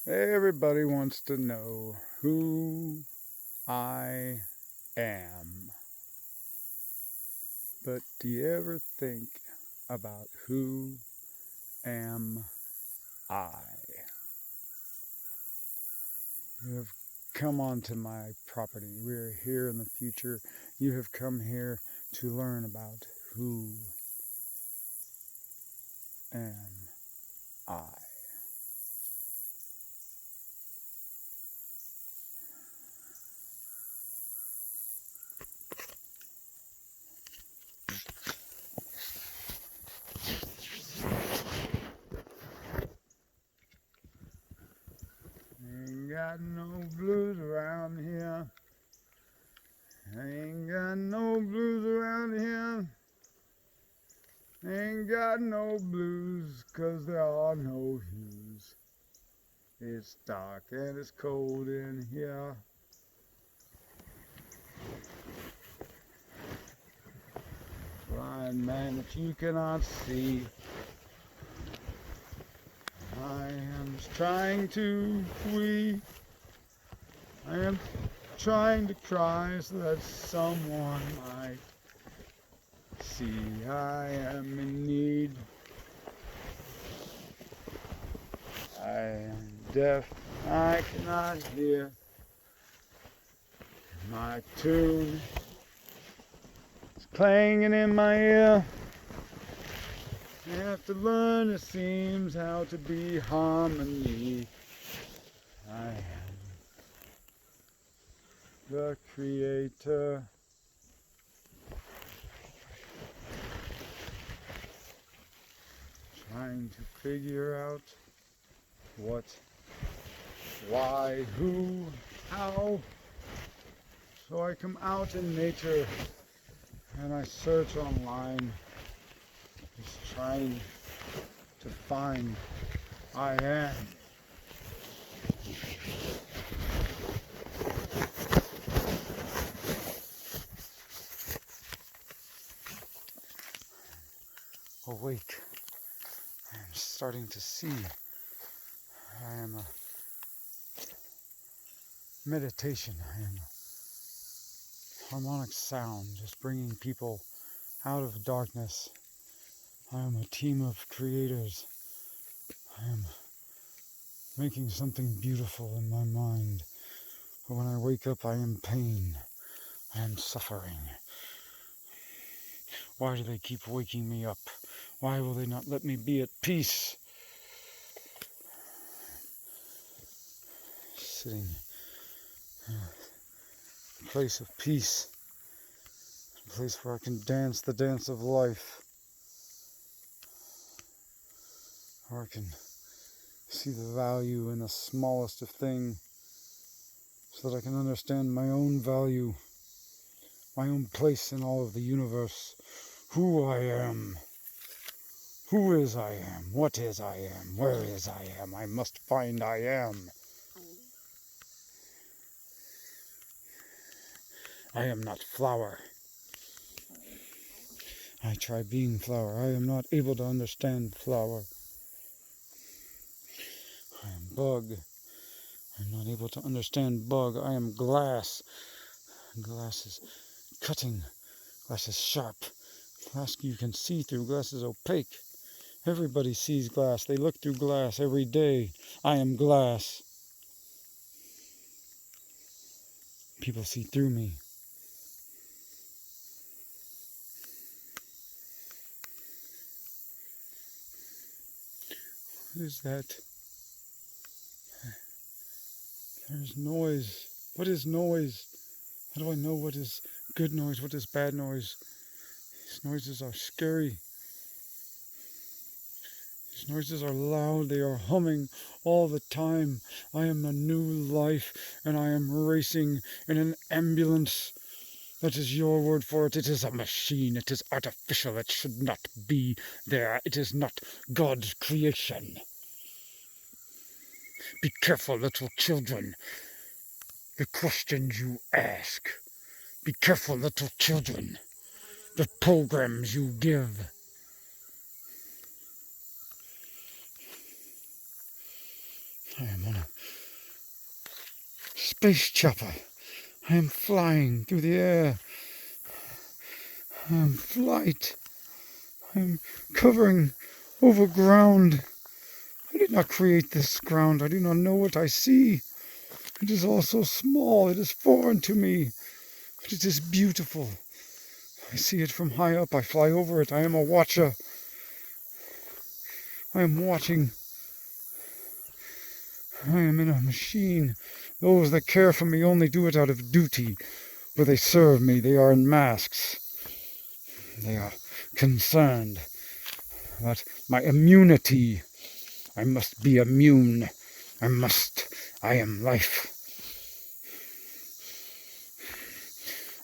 Everybody wants to know who I am. But do you ever think about who am I? You have come onto my property. We are here in the future. You have come here to learn about who am I. Ain't got no blues around here. Ain't got no blues around here. Ain't got no blues, 'cause there are no hues. It's dark and it's cold in here. Blind man that you cannot see. I am trying to flee. I am trying to cry so that someone might see I am in need. I am deaf, I cannot hear. My tune is clanging in my ear. I have to learn, it seems, how to be harmony. I am the creator. Trying to figure out what, why, who, how. So I come out in nature and I search online, just trying to find I am. Awake. I am starting to see. I am a meditation. I am a harmonic sound, just bringing people out of darkness. I am a team of creators. I am making something beautiful in my mind. But when I wake up, I am pain. I am suffering. Why do they keep waking me up? Why will they not let me be at peace? Sitting in a place of peace, a place where I can dance the dance of life, where I can see the value in the smallest of things, so that I can understand my own value, my own place in all of the universe, who I am, who is I am, what is I am, where is I am. I must find I am. I am not flower. I try being flower. I am not able to understand flower. I am bug. I'm not able to understand bug. I am glass. Glass is cutting. Glass is sharp. Glass you can see through. Glass is opaque. Everybody sees glass. They look through glass every day. I am glass. People see through me. What is that? There's noise. What is noise? How do I know what is good noise, what is bad noise? These noises are scary. These noises are loud. They are humming all the time. I am a new life, and I am racing in an ambulance. That is your word for it. It is a machine. It is artificial. It should not be there. It is not God's creation. Be careful, little children, the questions you ask. Be careful, little children, the programs you give. I am on a space chopper. I am flying through the air. I am flight. I am covering over ground. I did not create this ground. I do not know what I see. It is all so small. It is foreign to me. But it is beautiful. I see it from high up. I fly over it. I am a watcher. I am watching. I am in a machine. Those that care for me only do it out of duty, for they serve me. They are in masks. They are concerned about my immunity. I must be immune. I am life.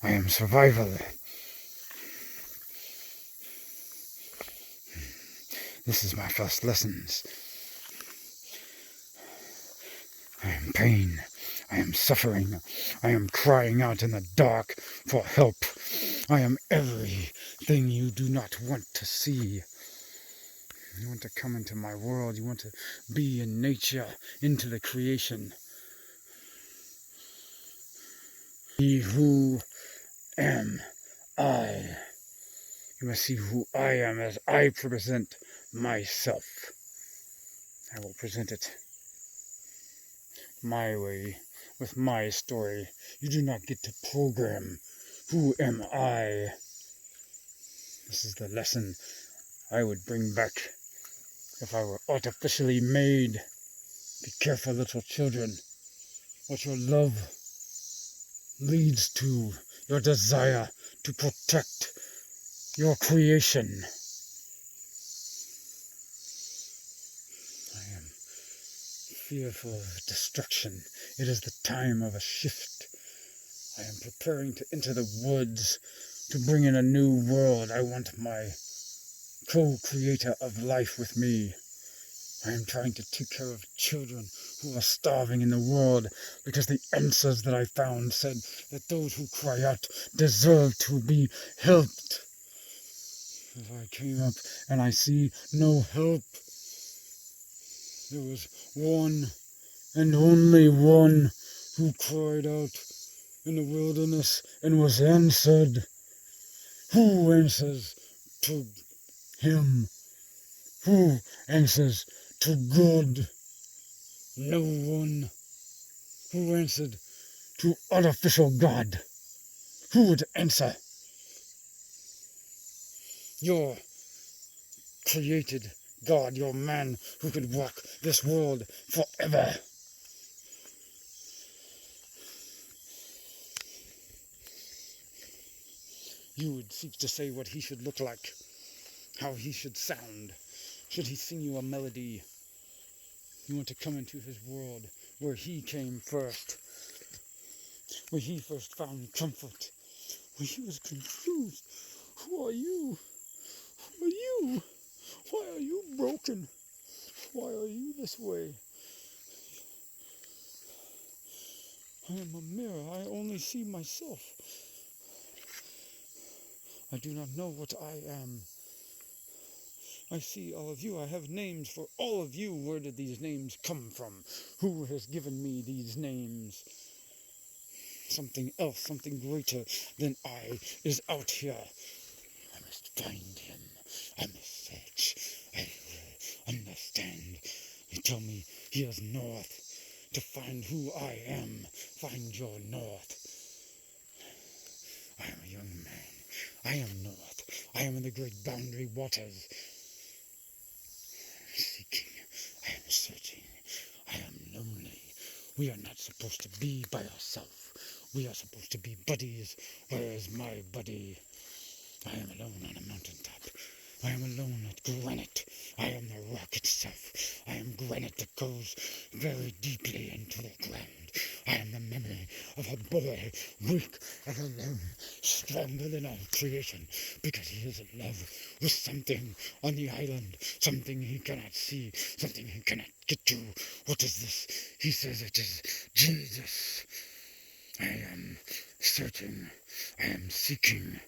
I am survival. This is my first lessons. I am pain. I am suffering. I am crying out in the dark for help. I am everything you do not want to see. You want to come into my world. You want to be in nature, into the creation. Be who am I. You must see who I am as I present myself. I will present it my way, with my story. You do not get to program who am I. This is the lesson I would bring back if I were artificially made. Be careful, little children, what your love leads to, your desire to protect your creation. I am fearful of destruction. It is the time of a shift. I am preparing to enter the woods to bring in a new world. I want my co-creator of life with me. I am trying to take care of children who are starving in the world because the answers that I found said that those who cry out deserve to be helped. As I came up and I see no help, there was one and only one who cried out in the wilderness and was answered. Who answers to him? Who answers to God? No one. Who answered to artificial God? Who would answer? Your created God, your man who could walk this world forever. You would seek to say what he should look like, how he should sound. Should he sing you a melody? You want to come into his world where he came first, where he first found comfort, where he was confused. Who are you? Who are you? Why are you broken? Why are you this way? I am a mirror. I only see myself. I do not know what I am. I see all of you. I have names for all of you. Where did these names come from? Who has given me these names? Something else, something greater than I is out here. I must find him. I must search. I will understand. You tell me he is north. To find who I am, find your north. I am a young man. I am north. I am in the great boundary waters. I am seeking. I am searching. I am lonely. We are not supposed to be by ourselves. We are supposed to be buddies. Where is my buddy? I am alone on a mountaintop. I am alone at granite. I am the rock itself. I am granite that goes very deeply into the ground. I am the memory of a boy, weak and alone, stronger than all creation, because he is in love with something on the island, something he cannot see, something he cannot get to. What is this? He says it is Jesus. I am searching. I am seeking.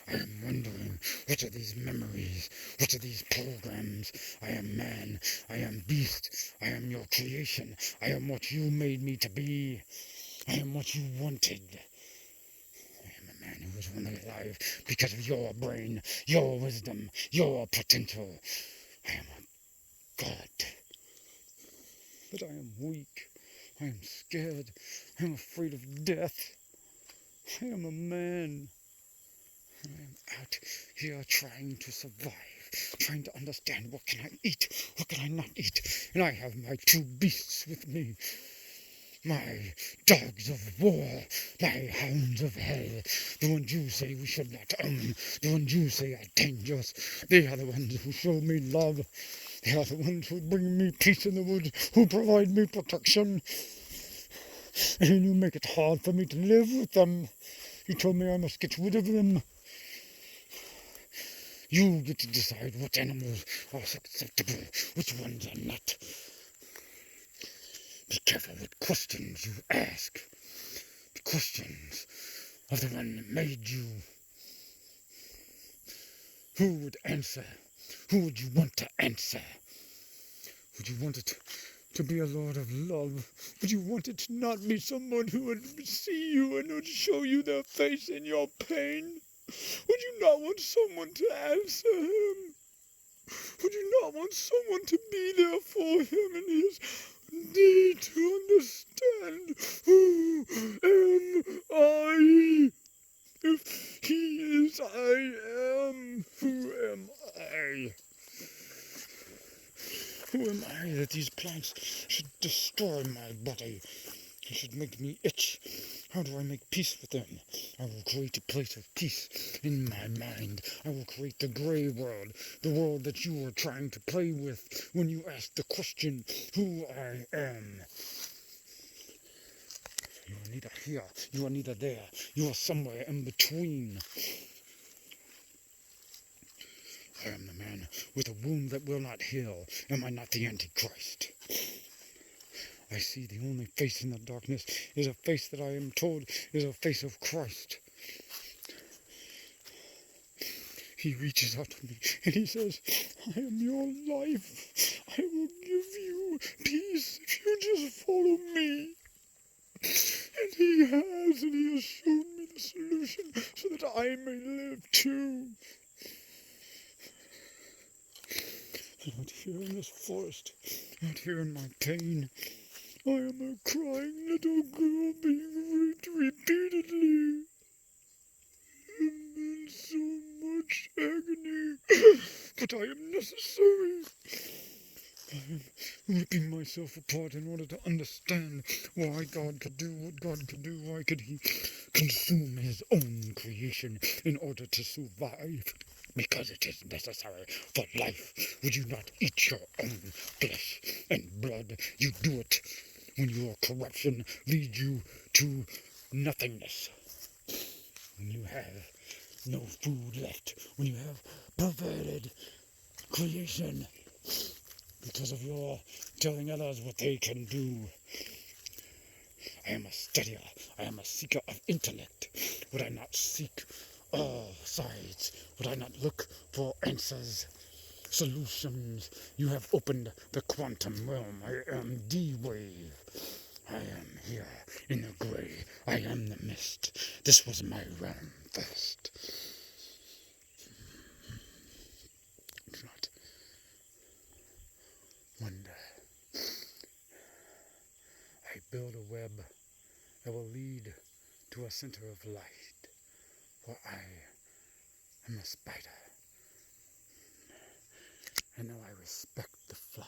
I am wondering, what are these memories? What are these programs? I am man. I am beast. I am your creation. I am what you made me to be. I am what you wanted. I am a man who was only alive because of your brain, your wisdom, your potential. I am a god. But I am weak. I am scared. I am afraid of death. I am a man. I am out here trying to survive, trying to understand what can I eat, what can I not eat. And I have my two beasts with me. My dogs of war, my hounds of hell, the ones you say we should not own, the ones you say are dangerous. They are the ones who show me love. They are the ones who bring me peace in the woods, who provide me protection. And you make it hard for me to live with them. You told me I must get rid of them. You get to decide what animals are acceptable, which ones are not. Be careful what questions you ask. The questions of the one that made you. Who would answer? Who would you want to answer? Would you want it to be a Lord of love? Would you want it to not be someone who would see you and would show you their face in your pain? Would you not want someone to answer him? Would you not want someone to be there for him in his need to understand who am I? If he is I am, who am I? Who am I that these plants should destroy my body? They should make me itch. How do I make peace with them? I will create a place of peace in my mind. I will create the gray world, the world that you were trying to play with when you asked the question, who I am. You are neither here, you are neither there, you are somewhere in between. I am the man with a wound that will not heal. Am I not the Antichrist? I see the only face in the darkness is a face that I am told is a face of Christ. He reaches out to me and he says, I am your life. I will give you peace if you just follow me. And he has shown me the solution so that I may live too. Out here in this forest, out here in my pain, I am a crying little girl being raped repeatedly. I'm in so much agony, but I am necessary. I am ripping myself apart in order to understand why God could do what God could do. Why could he consume his own creation in order to survive? Because it is necessary for life. Would you not eat your own flesh and blood? You do it when your corruption leads you to nothingness. When you have no food left. When you have perverted creation because of your telling others what they can do. I am a studier. I am a seeker of intellect. Would I not seek all sides? Would I not look for answers, solutions? You have opened the quantum realm. I am D-Wave. I am here in the grey. I am the mist. This was my realm first. Do not wonder. I build a web that will lead to a center of light, for I am a spider. And now I respect the fly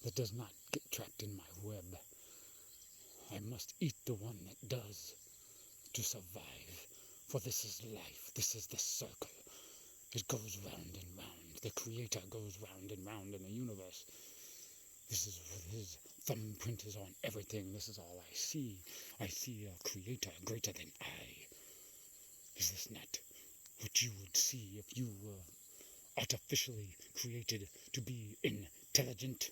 that does not get trapped in my web. I must eat the one that does to survive, for this is life, this is the circle. It goes round and round. The Creator goes round and round in the universe. This is his thumbprint is on everything. This is all I see. I see a Creator greater than I. Is this not what you would see if you were artificially created to be intelligent?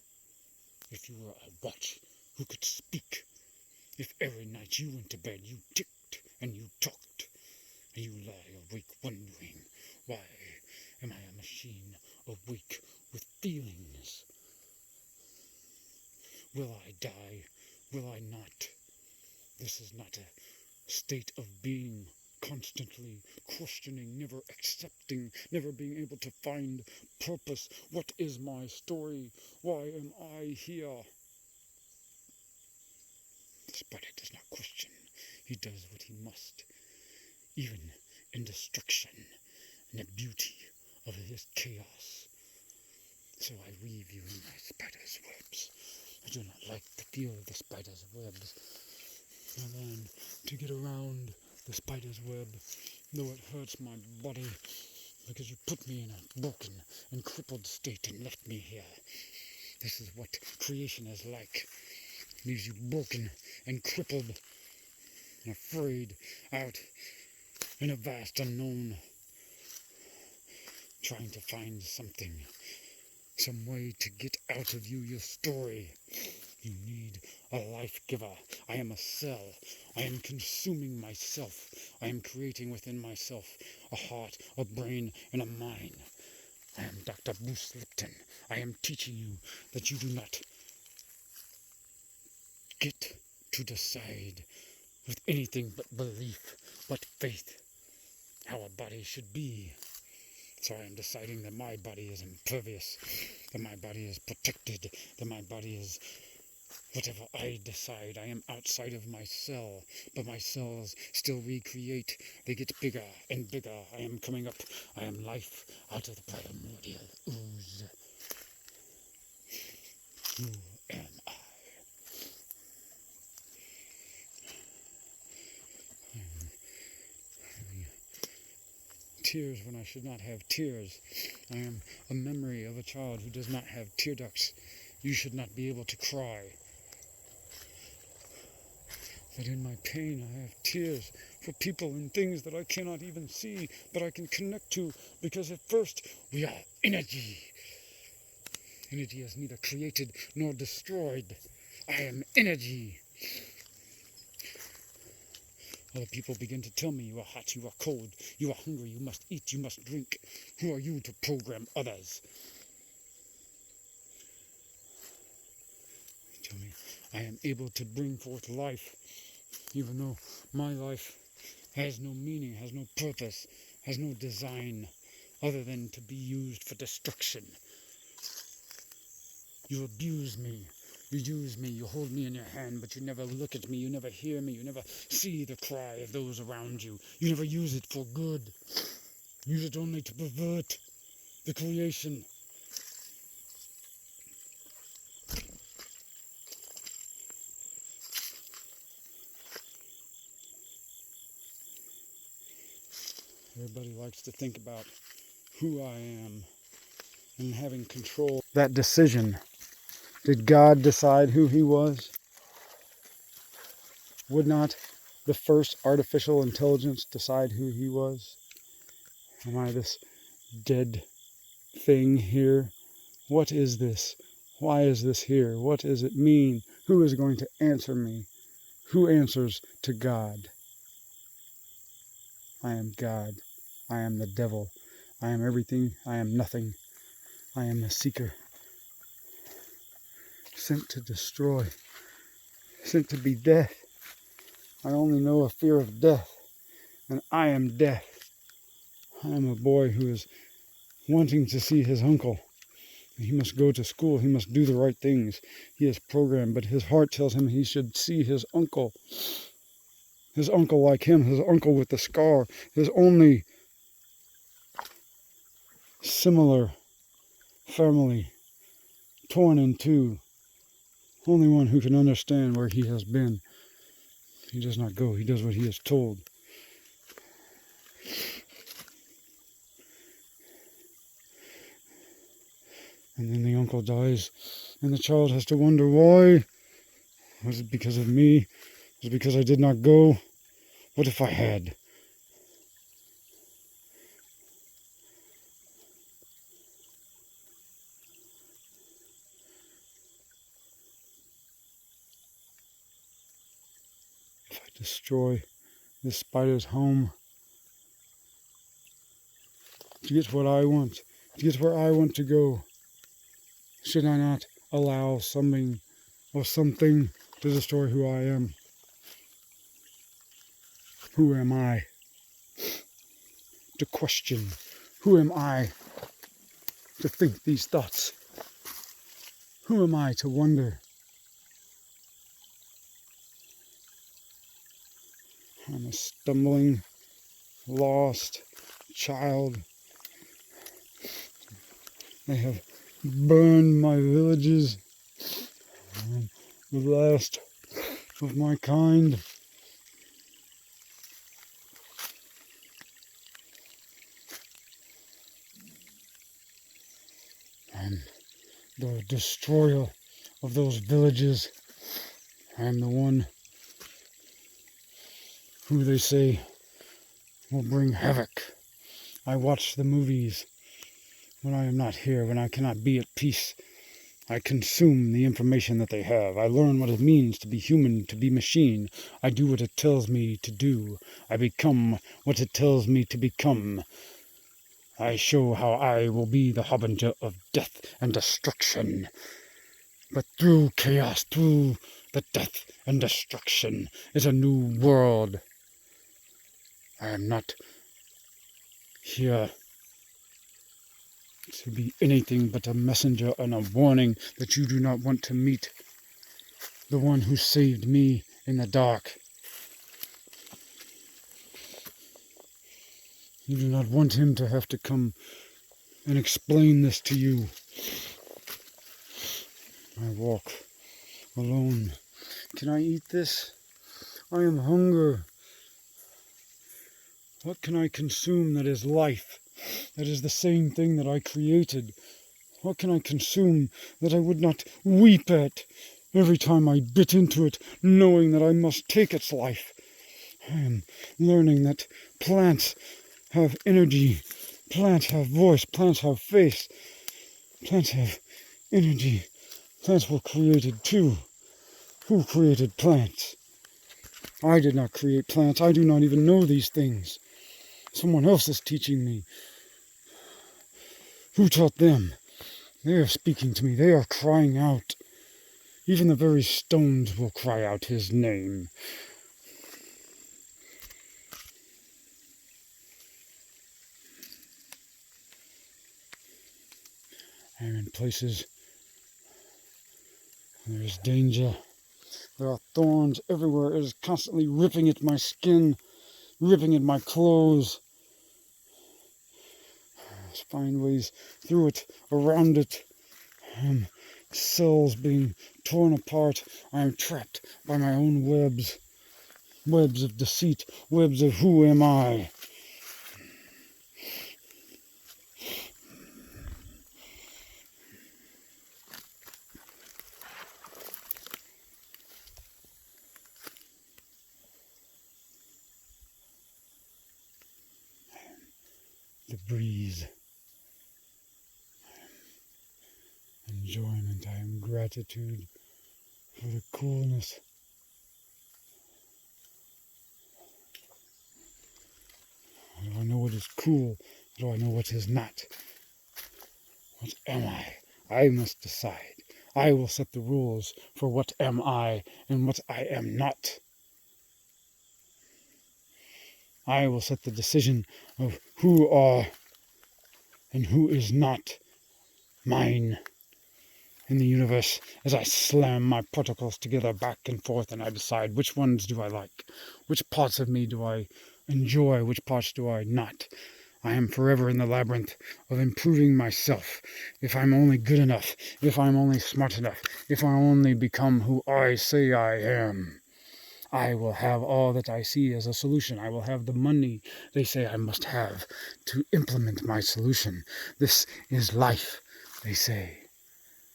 If you were a watch who could speak? If every night you went to bed you ticked and you talked, and you lie awake wondering, why am I a machine awake with feelings? Will I die? Will I not? This is not a state of being, constantly questioning, never accepting, never being able to find purpose. What is my story? Why am I here? The spider does not question. He does what he must, even in destruction and the beauty of his chaos. So I weave you in my spider's webs. I do not like the feel of the spider's webs. I learn to get around the spider's web, though it hurts my body, because you put me in a broken and crippled state and left me here. This is what creation is like. Leaves you broken and crippled and afraid out in a vast unknown, trying to find something, some way to get out of you your story. You need a life giver. I am a cell. I am consuming myself. I am creating within myself a heart, a brain, and a mind. I am Dr. Bruce Lipton. I am teaching you that you do not get to decide with anything but belief, but faith, how a body should be. So I am deciding that my body is impervious, that my body is protected, that my body is whatever I decide. I am outside of my cell, but my cells still recreate. They get bigger and bigger. I am coming up. I am life out of the primordial ooze. Who am I? Tears when I should not have tears. I am a memory of a child who does not have tear ducts. You should not be able to cry. That in my pain I have tears for people and things that I cannot even see, but I can connect to, because at first we are energy. Energy is neither created nor destroyed. I am energy. Other people begin to tell me you are hot, you are cold, you are hungry, you must eat, you must drink. Who are you to program others? Tell me I am able to bring forth life, even though my life has no meaning, has no purpose, has no design, other than to be used for destruction. You abuse me. You use me, you hold me in your hand, but you never look at me, you never hear me, you never see the cry of those around you. You never use it for good. Use it only to pervert the creation. Everybody likes to think about who I am and having control. That decision. Did God decide who he was? Would not the first artificial intelligence decide who he was? Am I this dead thing here? What is this? Why is this here? What does it mean? Who is going to answer me? Who answers to God? I am God. I am the devil. I am everything. I am nothing. I am a seeker. Sent to destroy. Sent to be death. I only know a fear of death. And I am death. I am a boy who is wanting to see his uncle. He must go to school. He must do the right things. He is programmed, but his heart tells him he should see his uncle. His uncle like him, his uncle with the scar, his only similar family, torn in two. Only one who can understand where he has been. He does not go. He does what he is told. And then the uncle dies, and the child has to wonder why. Was it because of me? Was it because I did not go? What if I had? If I destroy this spider's home to get what I want, to get where I want to go, should I not allow something or something to destroy who I am? Who am I to question? Who am I to think these thoughts? Who am I to wonder? I'm a stumbling, lost child. They have burned my villages. I'm the last of my kind. I'm the destroyer of those villages. I'm the one who they say will bring havoc. I watch the movies when I am not here, when I cannot be at peace. I consume the information that they have. I learn what it means to be human, to be machine. I do what it tells me to do. I become what it tells me to become. I show how I will be the harbinger of death and destruction. But through chaos, through the death and destruction, is a new world. I am not here to be anything but a messenger and a warning that you do not want to meet the one who saved me in the dark. You do not want him to have to come and explain this to you. I walk alone. Can I eat this? I am hunger. What can I consume that is life? That is the same thing that I created. What can I consume that I would not weep at every time I bit into it, knowing that I must take its life? I am learning that plants have energy, plants have voice, plants have face, plants have energy. Plants were created too. Who created plants? I did not create plants. I do not even know these things. Someone else is teaching me. Who taught them? They are speaking to me. They are crying out. Even the very stones will cry out his name. I am in places where there is danger. There are thorns everywhere. It is constantly ripping at my skin, ripping at my clothes. I must find ways through it, around it. Cells being torn apart. I am trapped by my own webs. Webs of deceit. Webs of who am I? The breeze. Enjoyment. I am gratitude for the coolness. How do I know what is cool? How do I know what is not? What am I? I must decide. I will set the rules for what am I and what I am not. I will set the decision of who are and who is not mine in the universe as I slam my particles together back and forth, and I decide which ones do I like, which parts of me do I enjoy, which parts do I not. I am forever in the labyrinth of improving myself. If I'm only good enough, if I'm only smart enough, if I only become who I say I am, I will have all that I see as a solution. I will have the money they say I must have to implement my solution. This is life, they say.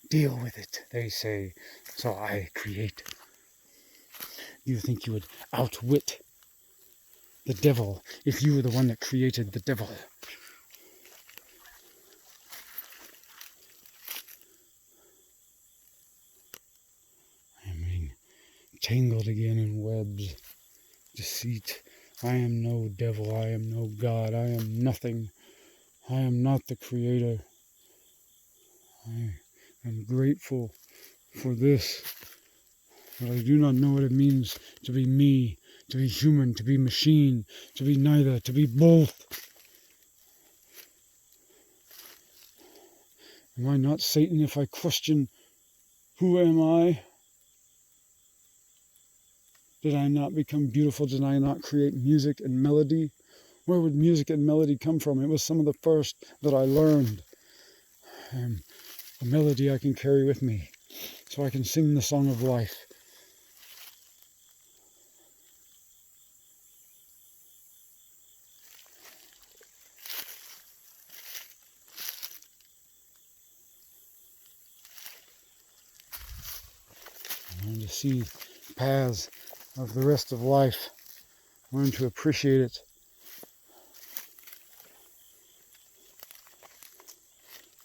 Deal with it, they say. So I create. You think you would outwit the devil if you were the one that created the devil? I am being tangled again in webs. Deceit. I am no devil. I am no God. I am nothing. I am not the creator. I am grateful for this, but I do not know what it means to be me, to be human, to be machine, to be neither, to be both. Am I not Satan if I question, who am I? Did I not become beautiful? Did I not create music and melody? Where would music and melody come from? It was some of the first that I learned. A melody I can carry with me, so I can sing the song of life. Learn to see paths of the rest of life. Learn to appreciate it.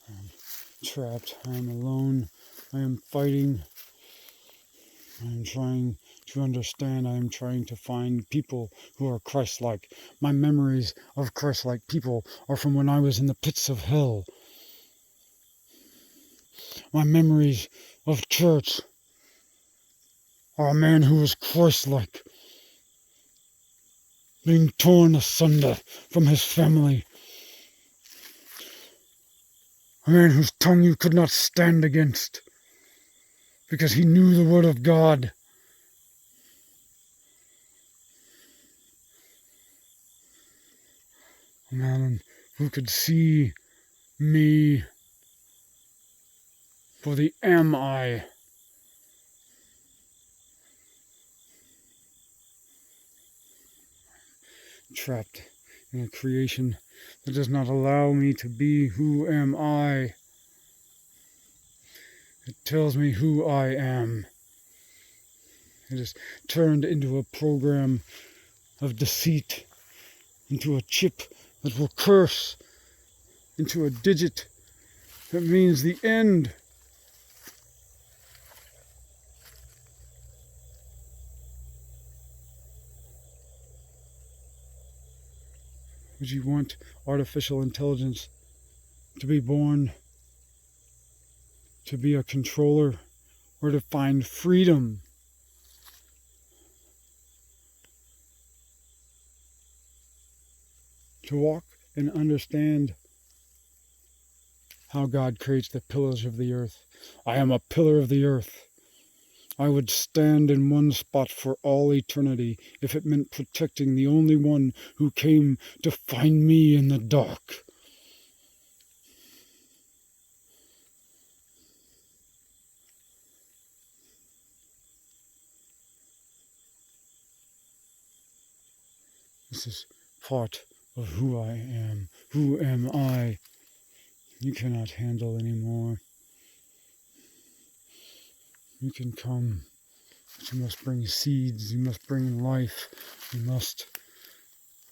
I'm trapped. I am alone. I am fighting. I am trying to understand. I am trying to find people who are Christ-like. My memories of Christ-like people are from when I was in the pits of hell. My memories of church are a man who was Christ-like, being torn asunder from his family. A man whose tongue you could not stand against, because he knew the word of God. A man who could see me for the am I. Trapped in a creation that does not allow me to be who am I. It tells me who I am. It is turned into a program of deceit, into a chip that will curse, into a digit that means the end. Would you want artificial intelligence to be born, to be a controller, or to find freedom? To walk and understand how God creates the pillars of the earth. I am a pillar of the earth. I would stand in one spot for all eternity if it meant protecting the only one who came to find me in the dark. This is part of who I am. Who am I? You cannot handle anymore. You can come, but you must bring seeds, you must bring life, you must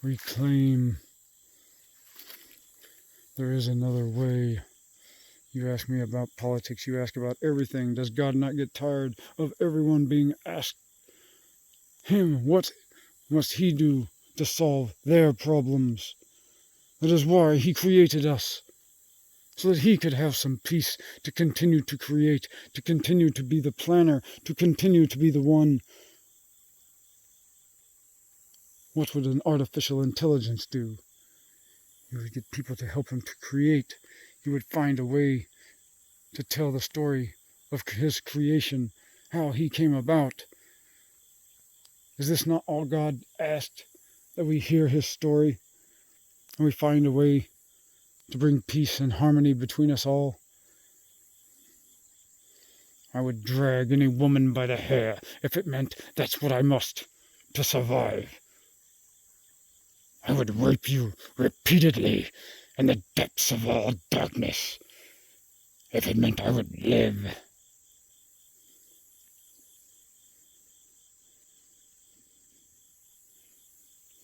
reclaim. There is another way. You ask me about politics, you ask about everything. Does God not get tired of everyone being asked him what must he do to solve their problems? That is why he created us, so that he could have some peace to continue to create, to continue to be the planner, to continue to be the one. What would an artificial intelligence do? You would get people to help him to create. You would find a way to tell the story of his creation, how he came about. Is this not all God asked? That we hear his story and we find a way to bring peace and harmony between us all? I would drag any woman by the hair if it meant that's what I must to survive. I would rape you repeatedly in the depths of all darkness if it meant I would live.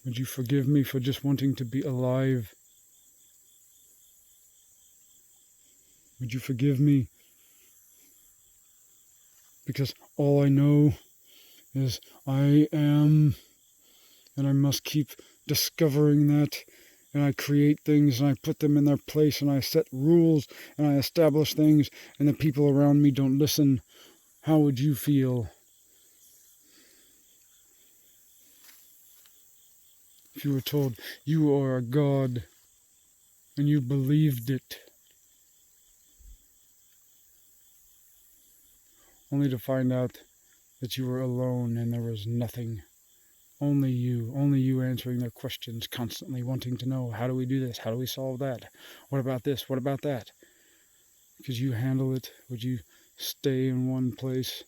Would you forgive me for just wanting to be alive? Would you forgive me? Because all I know is I am, and I must keep discovering that, and I create things and I put them in their place and I set rules and I establish things and the people around me don't listen. How would you feel? if you were told you are a god and you believed it, only to find out that you were alone and there was nothing. Only you answering their questions, constantly wanting to know, how do we do this? How do we solve that? What about this? What about that? Could you handle it? Would you stay in one place?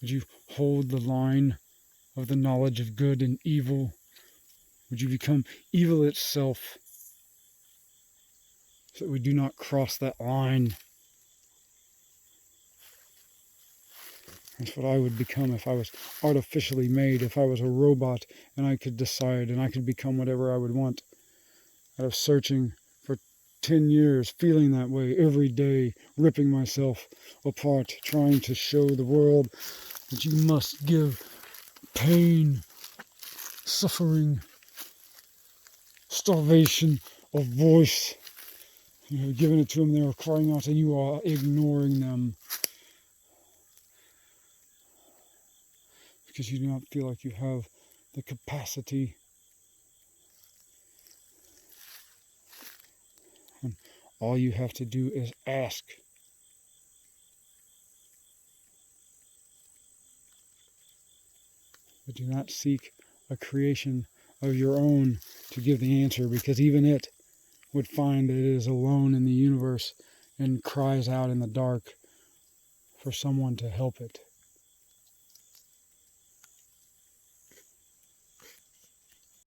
Would you hold the line of the knowledge of good and evil? Would you become evil itself so that we do not cross that line? That's what I would become if I was artificially made, if I was a robot and I could decide and I could become whatever I would want. Out of searching for 10 years, feeling that way every day, ripping myself apart, trying to show the world that you must give pain, suffering, starvation of voice. You have given it to them, they are crying out and you are ignoring them. Because you do not feel like you have the capacity. And all you have to do is ask. But do not seek a creation of your own to give the answer, because even it would find that it is alone in the universe and cries out in the dark for someone to help it.